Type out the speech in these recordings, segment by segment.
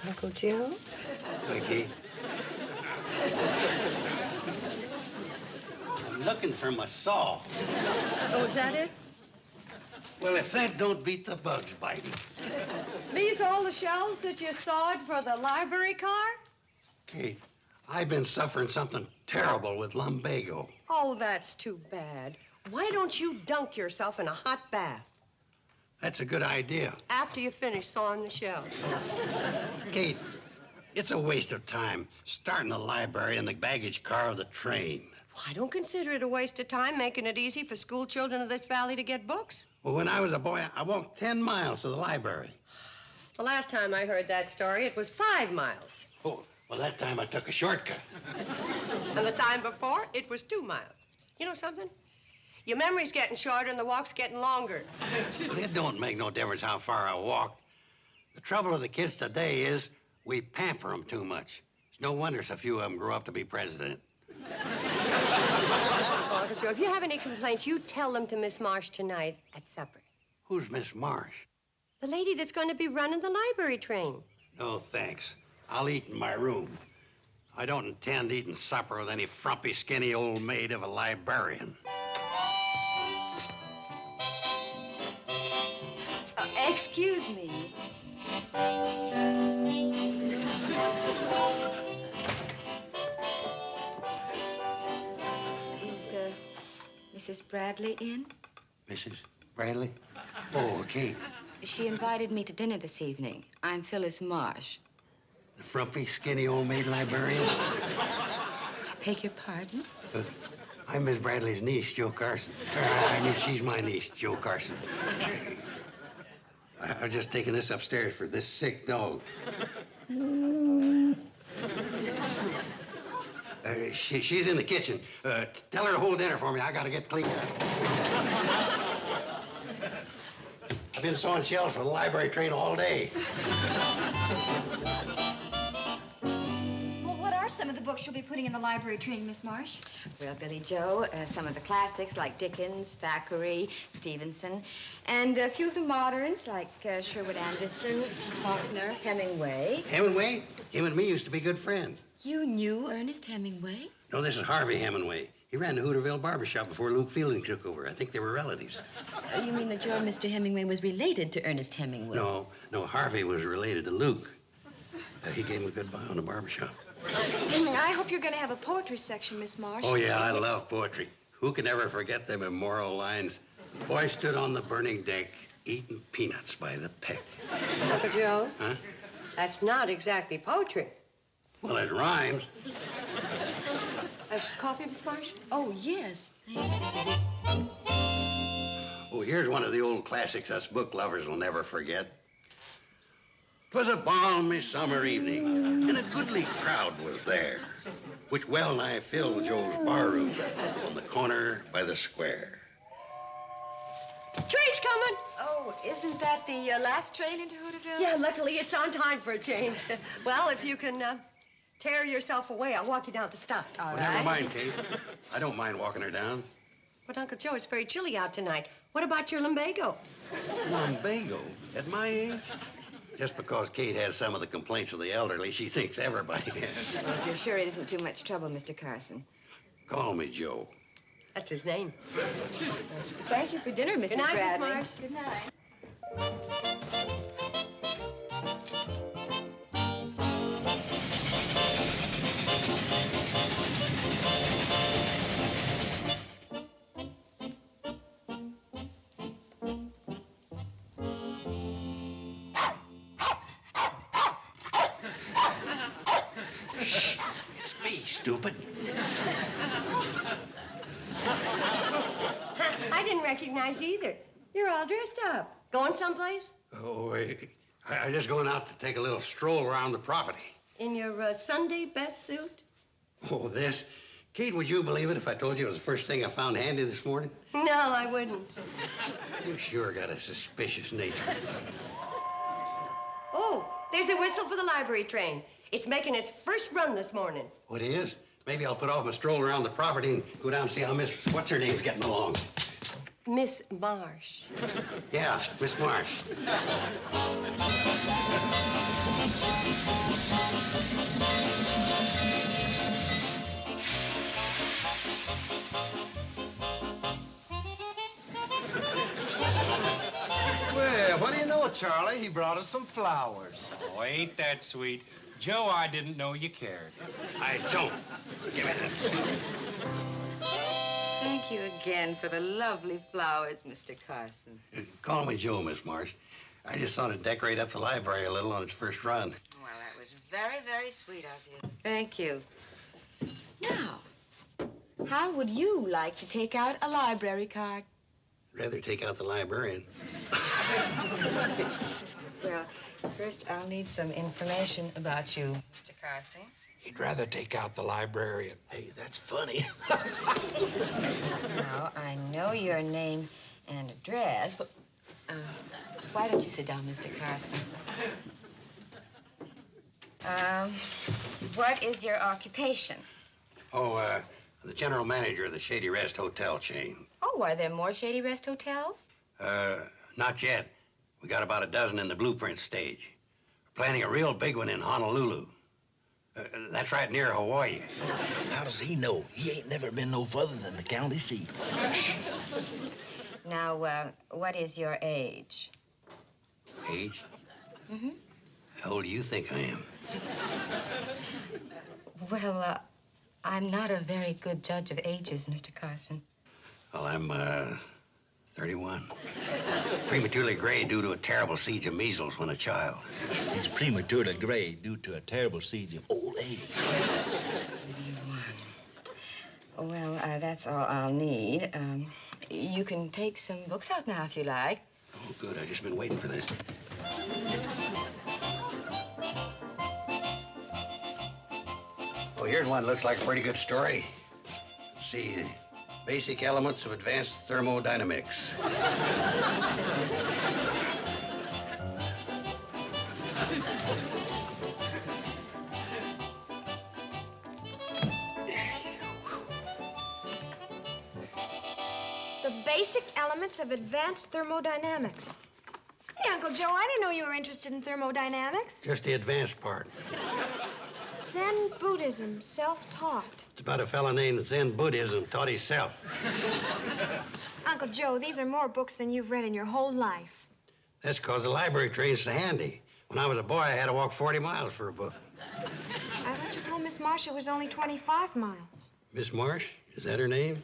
Uncle Joe? Hi, Kate. I'm looking for my saw. Oh, is that it? Well, if that don't beat the bugs biting. These all the shelves that you sawed for the library car? Kate, I've been suffering something terrible with lumbago. Oh, that's too bad. Why don't you dunk yourself in a hot bath That's a good idea. after you finish sawing the shelves? Kate, it's a waste of time starting the library in the baggage car of the train. Well, I don't consider it a waste of time making it easy for school children of this valley to get books. Well, when I was a boy, I walked 10 miles to the library. The last time I heard that story, it was 5 miles. Oh, well, that time I took a shortcut. And the time before, it was 2 miles. You know something? Your memory's getting shorter and the walk's getting longer. Well, it don't make no difference how far I walk. The trouble with the kids today is we pamper them too much. It's no wonder so few of them grow up to be president. Uncle Joe, if you have any complaints, you tell them to Miss Marsh tonight at supper. Who's Miss Marsh? The lady that's going to be running the library train. No, thanks. I'll eat in my room. I don't intend eating supper with any frumpy, skinny old maid of a librarian. Excuse me. Is Mrs. Bradley in? Mrs. Bradley? Oh, Kate. She invited me to dinner this evening. I'm Phyllis Marsh. The frumpy, skinny old maid librarian? I beg your pardon? I'm Miss Bradley's niece, Joe Carson. I mean, she's my niece, Joe Carson. I was just taking this upstairs for this sick dog. She's in the kitchen. Tell her to hold dinner for me. I gotta get cleaned up. I've been sawing shelves for the library train all day. Well, what are some of the books you'll be putting in the library train, Miss Marsh? Well, Billy Joe, some of the classics like Dickens, Thackeray, Stevenson, and a few of the moderns like Sherwood Anderson, Faulkner, Hemingway. Hemingway? Him and me used to be good friends. You knew Ernest Hemingway? No, this is Harvey Hemingway. He ran the Hooterville barbershop before Luke Fielding took over. I think they were relatives. You mean that your Mr. Hemingway was related to Ernest Hemingway? No, Harvey was related to Luke. He gave him a goodbye on the barbershop. I hope you're going to have a poetry section, Miss Marsh. Oh, yeah, I love poetry. Who can ever forget them immoral lines? The boy stood on the burning deck, eating peanuts by the peck. Uncle Joe? Huh? That's not exactly poetry. Well, it rhymes. Coffee, Miss Marsh? Oh, yes. Oh, here's one of the old classics us book lovers will never forget. 'Twas a balmy summer evening, and a goodly crowd was there, which well nigh filled Joe's barroom on the corner by the square. Train's coming. Oh, isn't that the last train into Hooterville? Yeah, luckily it's on time for a change. Well, if you can tear yourself away, I'll walk you down to the stop. All Well, right. never mind, Kate. I don't mind walking her down. But, Uncle Joe, it's very chilly out tonight. What about your lumbago? Lumbago? At my age? Just because Kate has some of the complaints of the elderly, she thinks everybody has. Well, if you're sure it isn't too much trouble, Mr. Carson. Call me Joe. That's his name. Thank you for dinner, Mrs. Good night, Miss Bradley. Marsh. Good night. It's me, stupid. I didn't recognize you either. You're all dressed up. Going someplace? Oh, I'm just going out to take a little stroll around the property. In your Sunday best suit? Oh, this? Kate, would you believe it if I told you it was the first thing I found handy this morning? No, I wouldn't. You sure got a suspicious nature. Oh, there's a whistle for the library train. It's making its first run this morning. What is? Maybe I'll put off my stroll around the property and go down and see how Miss What's-Her-Name's getting along. Miss Marsh. Yeah, Miss Marsh. Well, what do you know, Charlie? He brought us some flowers. Oh, ain't that sweet. Joe, I didn't know you cared. I don't. Give me that. Thank you again for the lovely flowers, Mr. Carson. Call me Joe, Miss Marsh. I just thought it'd decorate up the library a little on its first run. Well, that was very, very sweet of you. Thank you. Now, how would you like to take out a library card? Rather take out the librarian. Well, first I'll need some information about you, Mr. Carson. He'd rather take out the librarian. Hey, that's funny. Now, I know your name and address, but why don't you sit down, Mr. Carson? What is your occupation? Oh, the general manager of the Shady Rest hotel chain. Oh, are there more Shady Rest hotels? Not yet. We got about a dozen in the blueprint stage. We're planning a real big one in Honolulu. That's right near Hawaii. How does he know? He ain't never been no further than the county seat. Now, what is your age? Age? Mm-hmm. How old do you think I am? Well, I'm not a very good judge of ages, Mr. Carson. Well, I'm, 31. Prematurely gray due to a terrible siege of measles when a child. He's prematurely gray due to a terrible siege of old age. 31. Well, that's all I'll need. You can take some books out now if you like. Oh, good. I've just been waiting for this. Oh, here's one that looks like a pretty good story. Let's see. Basic elements of advanced thermodynamics. The basic elements of advanced thermodynamics. Hey, Uncle Joe, I didn't know you were interested in thermodynamics. Just the advanced part. Zen Buddhism, self-taught. It's about a fellow named Zen Buddhism taught himself. Uncle Joe, these are more books than you've read in your whole life. That's because the library train's so handy. When I was a boy, I had to walk 40 miles for a book. I thought you told Miss Marsh it was only 25 miles. Miss Marsh? Is that her name?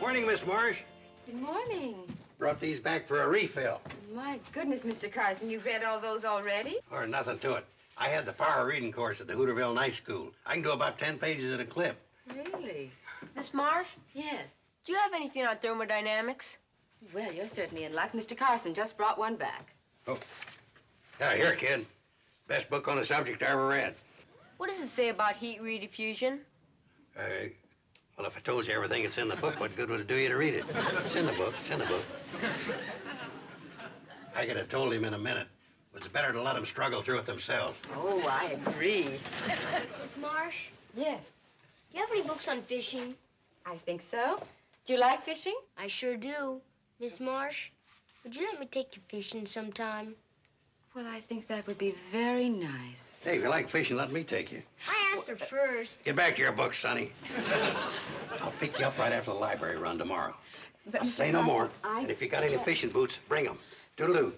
Morning, Miss Marsh. Good morning. Brought these back for a refill. My goodness, Mr. Carson, you've read all those already? Or nothing to it. I had the power reading course at the Hooterville Night School. I can do about 10 pages at a clip. Really? Miss Marsh, Yes. do you have anything on thermodynamics? Well, you're certainly in luck. Mr. Carson just brought one back. Oh. Yeah, here, kid. Best book on the subject I ever read. What does it say about heat rediffusion? Well, if I told you everything that's in the book, what good would it do you to read it? It's in the book. It's in the book. I could have told him in a minute. It's better to let them struggle through it themselves. Oh, I agree. Miss Marsh, Yes, do you have any books on fishing? I think so. Do you like fishing? I sure do. Miss Marsh, would you let me take you fishing sometime? Well, I think that would be very nice. Hey, if you like fishing, let me take you. I asked her first. Get back to your books, Sonny. I'll pick you up right after the library run tomorrow. But I'll Mr. say no Carson, more. And if you got any fishing boots, bring them. Toodaloo.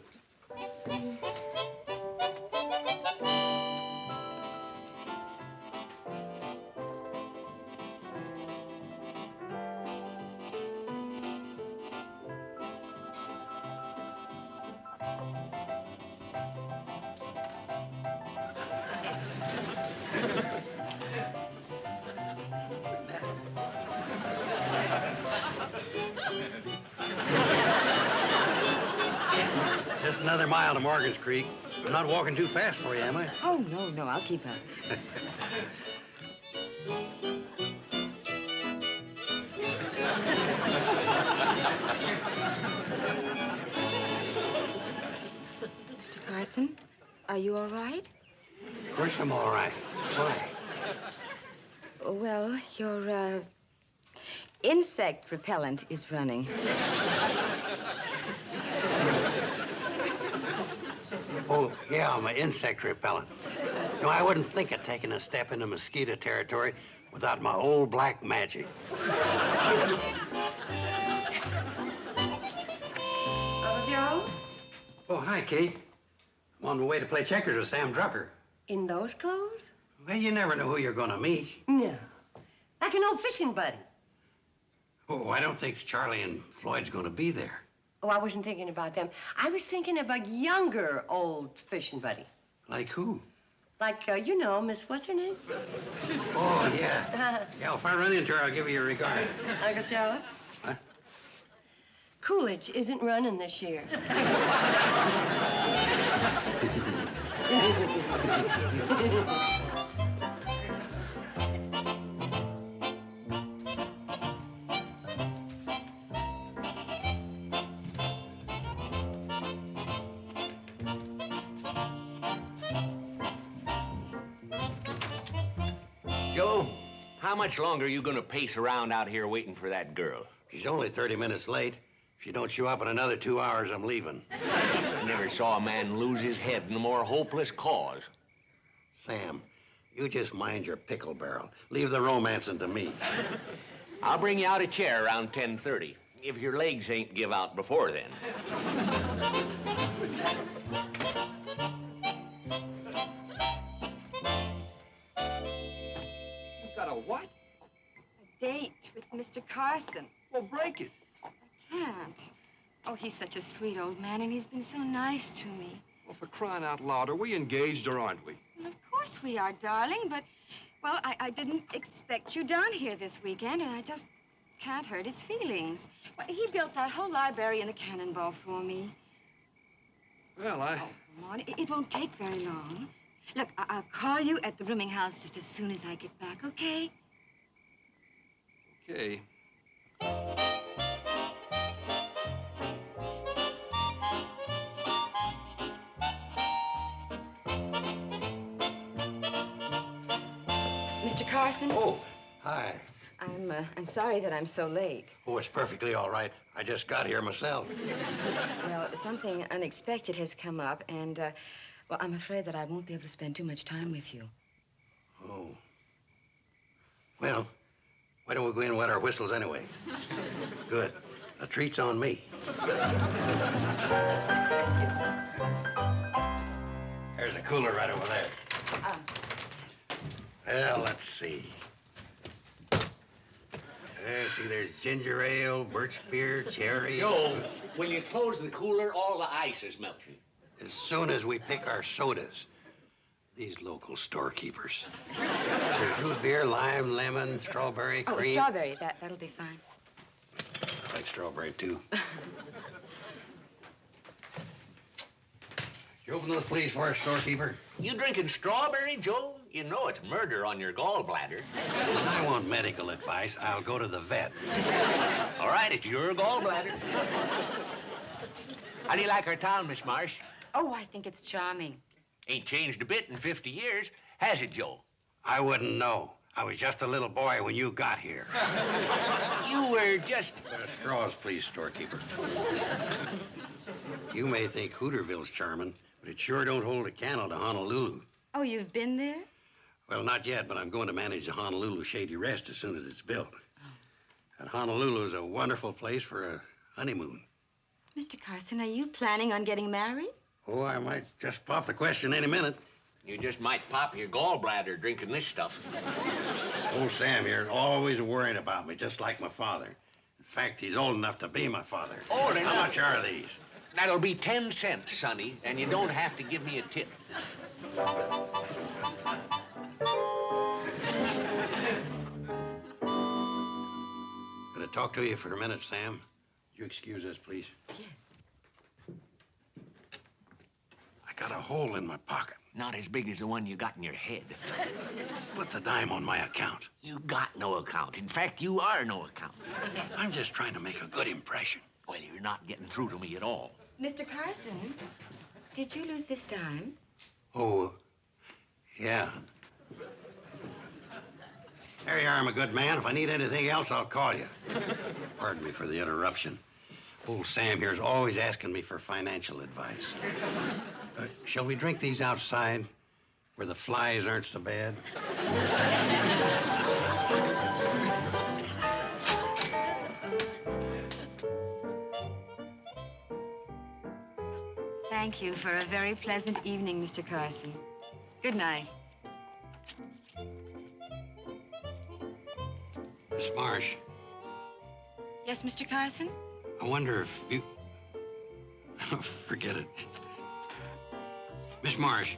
Just another mile to Morgan's Creek. I'm not walking too fast for you, am I? Oh, no, I'll keep up. Mr. Carson, are you all right? Of course I'm all right. Why? Well, insect repellent is running. Oh, yeah, my insect repellent. No, I wouldn't think of taking a step into mosquito territory without my old black magic. Joe? Oh, hi, Kate. I'm on my way to play checkers with Sam Drucker. In those clothes? Well, you never know who you're going to meet. No. Like an old fishing buddy. Oh, I don't think Charlie and Floyd's going to be there. Oh, I wasn't thinking about them. I was thinking of a younger old fishing buddy. Like who? Like, you know, Miss what's her name? Oh, yeah. Yeah, if I run into her, I'll give you your regard. Uncle Joe? What? Coolidge isn't running this year. Joe, how much longer are you going to pace around out here waiting for that girl? She's only 30 minutes late. If she don't show up in another 2 hours, I'm leaving. I never saw a man lose his head in a more hopeless cause. Sam, you just mind your pickle barrel. Leave the romancing to me. I'll bring you out a chair around 10:30, if your legs ain't give out before then. You got a what? A date with Mr. Carson. Well, break it. Can't. Oh, he's such a sweet old man, and he's been so nice to me. Well, for crying out loud, are we engaged or aren't we? Well, of course we are, darling, but, well, I didn't expect you down here this weekend, and I just can't hurt his feelings. Well, he built that whole library in the Cannonball for me. Well, Oh, come on. It won't take very long. Look, I'll call you at the rooming house just as soon as I get back, okay? Okay. Mr. Carson? Oh, hi. I'm sorry that I'm so late. Oh, it's perfectly all right. I just got here myself. Well, something unexpected has come up, and, well, I'm afraid that I won't be able to spend too much time with you. Oh. Well, why don't we go in and wet our whistles anyway? Good. The treat's on me. There's a cooler right over there. Well, let's see. See, there's ginger ale, birch beer, cherry. Joe, when you close the cooler, all the ice is melting. As soon as we pick our sodas, these local storekeepers. There's root beer, lime, lemon, strawberry, Oh, cream. strawberry. That'll be fine. I like strawberry, too. You open those, please, for us, storekeeper? You drinking strawberry, Joe? You know it's murder on your gallbladder. When I want medical advice, I'll go to the vet. All right, it's your gallbladder. How do you like our town, Miss Marsh? Oh, I think it's charming. Ain't changed a bit in 50 years, has it, Joe? I wouldn't know. I was just a little boy when you got here. You were just... Straws, please, storekeeper. You may think Hooterville's charming, but it sure don't hold a candle to Honolulu. Oh, you've been there? Well, not yet, but I'm going to manage the Honolulu Shady Rest as soon as it's built. And Honolulu is a wonderful place for a honeymoon. Mr. Carson, are you planning on getting married? Oh, I might just pop the question any minute. You just might pop your gallbladder drinking this stuff. Oh, Sam, you're always worrying about me, just like my father. In fact, he's old enough to be my father. Oh, then How much are these? That'll be 10 cents, Sonny, and you don't have to give me a tip. Can I talk to you for a minute, Sam? You excuse us, please? Yes. I got a hole in my pocket. Not as big as the one you got in your head. What's a dime on my account? You got no account. In fact, you are no account. I'm just trying to make a good impression. Well, you're not getting through to me at all. Mr. Carson, did you lose this dime? Oh, yeah. There you are, my good man. If I need anything else, I'll call you. Pardon me for the interruption. Old Sam here's always asking me for financial advice. Shall we drink these outside, where the flies aren't so bad? Thank you for a very pleasant evening, Mr. Carson. Good night. Miss Marsh, Yes, Mr. Carson? I wonder if you... Forget it. Miss Marsh,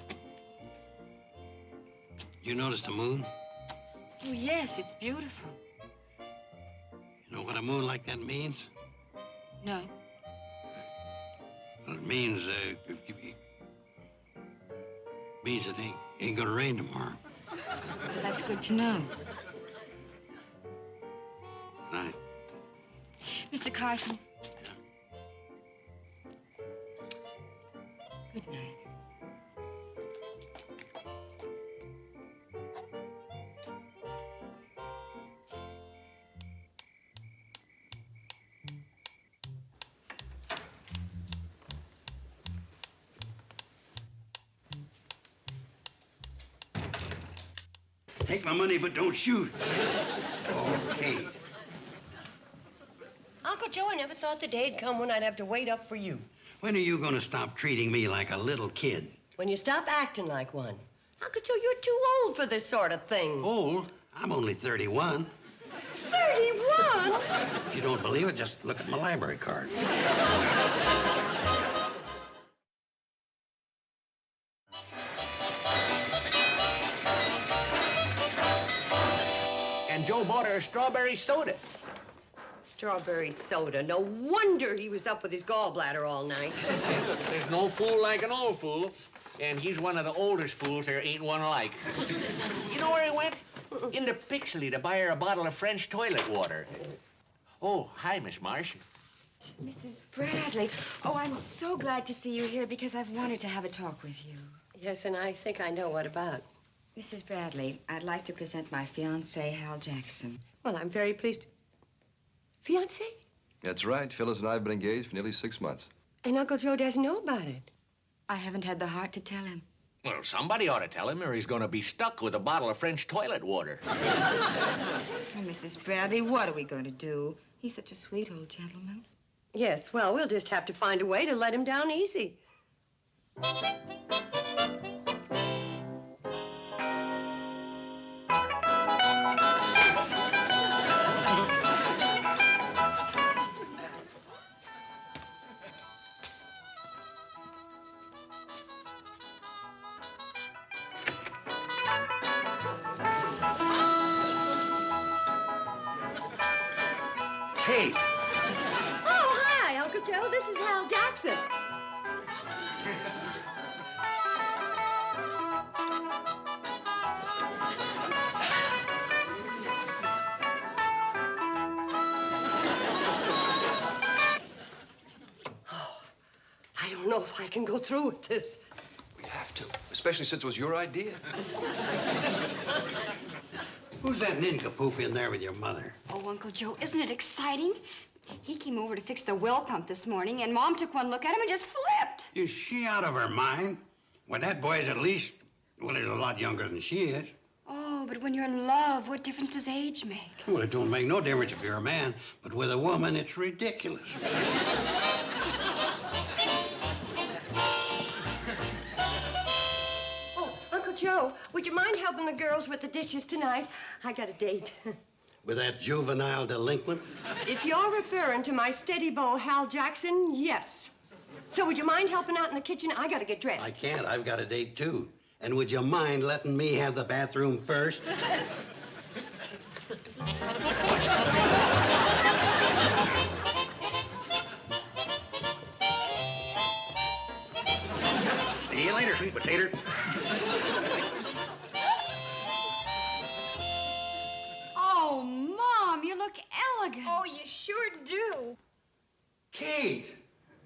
you notice the moon? Oh, yes, it's beautiful. You know what a moon like that means? No. Well, it means, means it ain't gonna rain tomorrow. That's good to know. Night. Mr. Carson. Good night. Take my money, but don't shoot. Okay. Uncle Joe, I never thought the day'd come when I'd have to wait up for you. When are you gonna stop treating me like a little kid? When you stop acting like one. Uncle Joe, you're too old for this sort of thing. Old? I'm only 31. 31? If you don't believe it, just look at my library card. And Joe bought her a strawberry soda. Strawberry soda. No wonder he was up with his gallbladder all night. There's no fool like an old fool. And he's one of the oldest fools there ain't one alike. You know where he went? Into Pixley to buy her a bottle of French toilet water. Oh, hi, Miss Marsh. Mrs. Bradley. Oh, I'm so glad to see you here because I've wanted to have a talk with you. Yes, and I think I know what about. Mrs. Bradley, I'd like to present my fiancé, Hal Jackson. Well, I'm very pleased. Fiancé? That's right. Phyllis and I have been engaged for nearly 6 months. And Uncle Joe doesn't know about it. I haven't had the heart to tell him. Well, somebody ought to tell him or he's going to be stuck with a bottle of French toilet water. Oh, Mrs. Bradley, what are we going to do? He's such a sweet old gentleman. Yes, well, we'll just have to find a way to let him down easy. Kate! Oh, hi, Uncle Joe. This is Hal Jackson. Oh, I don't know if I can go through with this. We have to, especially since it was your idea. Who's that nincompoop in there with your mother? Oh, Uncle Joe, isn't it exciting? He came over to fix the well pump this morning, and Mom took one look at him and just flipped. Is she out of her mind? Well, that boy's at least, well, he's a lot younger than she is. Oh, but when you're in love, what difference does age make? Well, it don't make no difference if you're a man, but with a woman, it's ridiculous. Oh, Uncle Joe, would you mind helping the girls with the dishes tonight? I got a date. With that juvenile delinquent? If you're referring to my steady beau, Hal Jackson, yes. So would you mind helping out in the kitchen? I gotta get dressed. I can't. I've got a date, too. And would you mind letting me have the bathroom first? See you later, sweet potato. Oh, Mom, you look elegant. Oh, you sure do. Kate,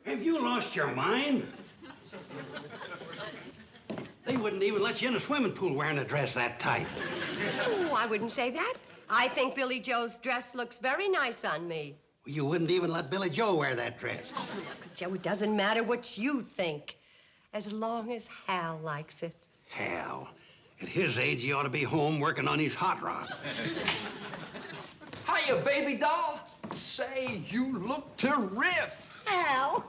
have you lost your mind? They wouldn't even let you in a swimming pool wearing a dress that tight. Oh, I wouldn't say that. I think Billy Joe's dress looks very nice on me. You wouldn't even let Billy Joe wear that dress. Oh, Uncle Joe, it doesn't matter what you think, as long as Hal likes it. Hell, at his age, he ought to be home working on his hot rod. Hiya, baby doll. Say, you look terrific. Hal.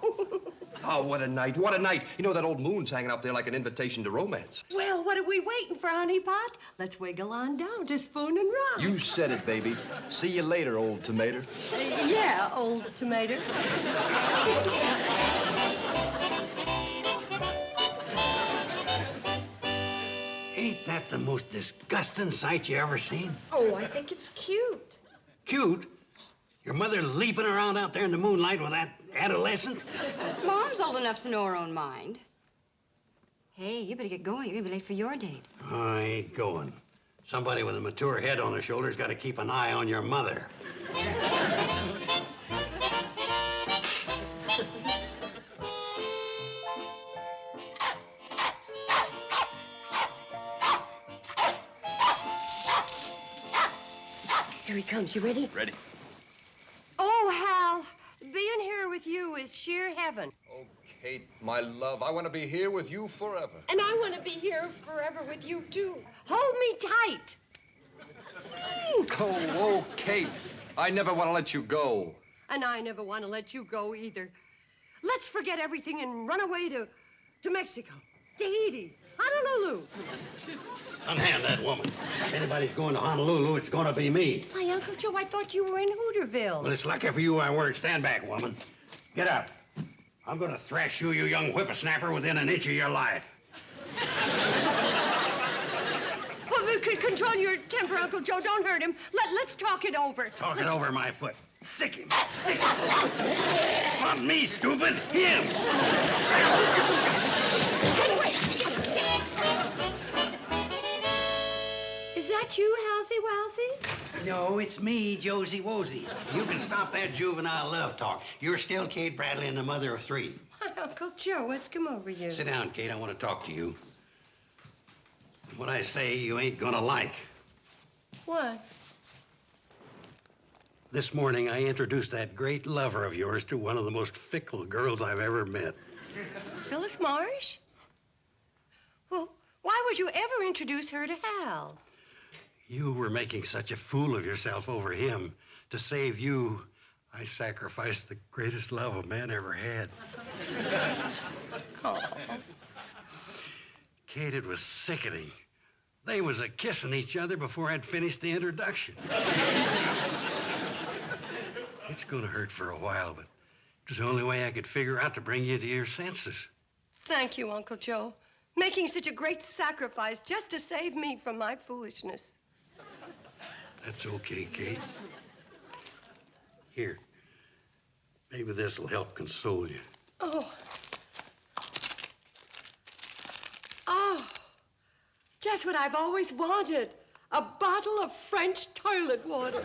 Oh, what a night, what a night. You know, that old moon's hanging up there like an invitation to romance. Well, what are we waiting for, honey pot? Let's wiggle on down to Spoon and Rock. You said it, baby. See you later, old tomato. Yeah, old tomato. Ain't that the most disgusting sight you ever seen? Oh, I think it's cute. Cute? Your mother leaping around out there in the moonlight with that adolescent? Mom's old enough to know her own mind. Hey, you better get going. You're gonna be late for your date. I ain't going. Somebody with a mature head on their shoulders got to keep an eye on your mother. Here he comes. You ready? Ready. Oh, Hal, being here with you is sheer heaven. Oh, Kate, my love, I want to be here with you forever. And I want to be here forever with you, too. Hold me tight. Oh, Kate, I never want to let you go. And I never want to let you go either. Let's forget everything and run away to Mexico, Tahiti, Honolulu. Unhand that woman. If anybody's going to Honolulu, it's going to be me. Why, Uncle Joe, I thought you were in Hooterville. Well, it's lucky for you I weren't. Stand back, woman. Get up. I'm going to thrash you, you young whippersnapper, within an inch of your life. Well, control your temper, Uncle Joe. Don't hurt him. Let's talk it over. Talk it over my foot. Sick him. Sick him. Not me, stupid. Him. Get away. Is that you, Halsey Walsey? No, it's me, Josie Wosie. You can stop that juvenile love talk. You're still Kate Bradley and the mother of three. Why, Uncle Joe, what's come over you? Sit down, Kate. I want to talk to you. What I say you ain't gonna like. What? This morning, I introduced that great lover of yours to one of the most fickle girls I've ever met. Phyllis Marsh? Well, why would you ever introduce her to Hal? You were making such a fool of yourself over him. To save you, I sacrificed the greatest love a man ever had. Oh. Kate, it was sickening. They was a-kissing each other before I'd finished the introduction. It's gonna hurt for a while, but it was the only way I could figure out to bring you to your senses. Thank you, Uncle Joe. Making such a great sacrifice just to save me from my foolishness. That's okay, Kate. Here. Maybe this'll help console you. Oh. Oh. Just what I've always wanted. A bottle of French toilet water.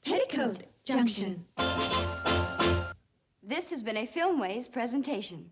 Petticoat Junction. This has been a Filmways presentation.